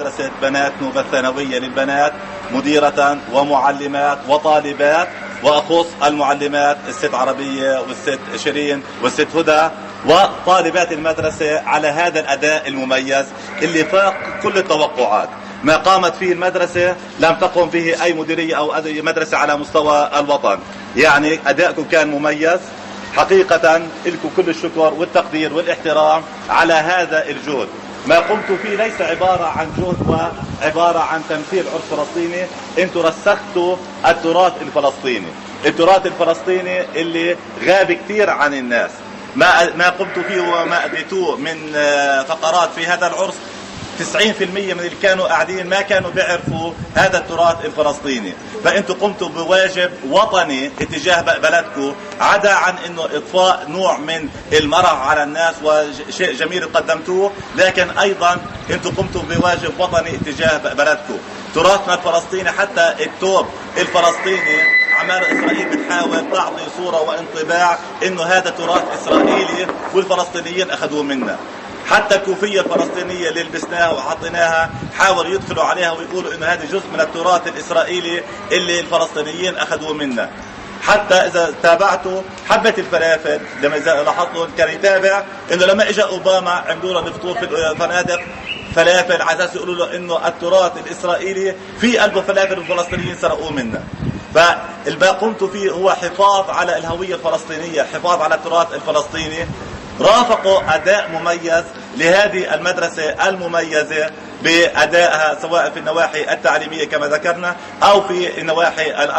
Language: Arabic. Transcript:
مدرسة بنات نوبة الثانوية للبنات مديرة ومعلمات وطالبات، وأخص المعلمات الست عربية والست شيرين والست هدى وطالبات المدرسة على هذا الأداء المميز اللي فاق كل التوقعات. ما قامت فيه المدرسة لم تقم فيه أي مديرية أو أي مدرسة على مستوى الوطن. يعني أداءكم كان مميز حقيقة، لكم كل الشكر والتقدير والاحترام على هذا الجهد. ما قمت فيه ليس عبارة عن جهد وعبارة عن تمثيل عرس فلسطيني، انتم رسختوا التراث الفلسطيني، التراث الفلسطيني اللي غاب كثير عن الناس. ما قمت فيه وما أديتوه من فقرات في هذا العرس 90% من اللي كانوا قاعدين ما كانوا بيعرفوا هذا التراث الفلسطيني. فانتم قمتوا بواجب وطني اتجاه بلدكم، عدا عن انه اطفاء نوع من المرح على الناس وشيء جميل قدمتوه، لكن ايضا انتم قمتوا بواجب وطني اتجاه بلدكم. تراثنا الفلسطيني حتى الثوب الفلسطيني عمال اسرائيل بتحاول تعطي صوره وانطباع انه هذا تراث اسرائيلي والفلسطينيين اخذوه منا. حتى الكوفية الفلسطينية اللي لبسناها وحطيناها حاولوا يدخلوا عليها ويقولوا انه هذا جزء من التراث الاسرائيلي اللي الفلسطينيين اخذوه منا. حتى اذا تابعتوا حبة الفلافل، لما لاحظتوا كان يتابع انه لما اجى اوباما عملوا له الفطور في الفنادق فلافل على اساس يقولوا له انه التراث الاسرائيلي في قلبه فلافل والفلسطينيين سرقوه منا. فالما قمت فيه هو حفاظ على الهوية الفلسطينية، حفاظ على التراث الفلسطيني. رافقوا أداء مميز لهذه المدرسة المميزة بأدائها سواء في النواحي التعليمية كما ذكرنا أو في النواحي الأنشطة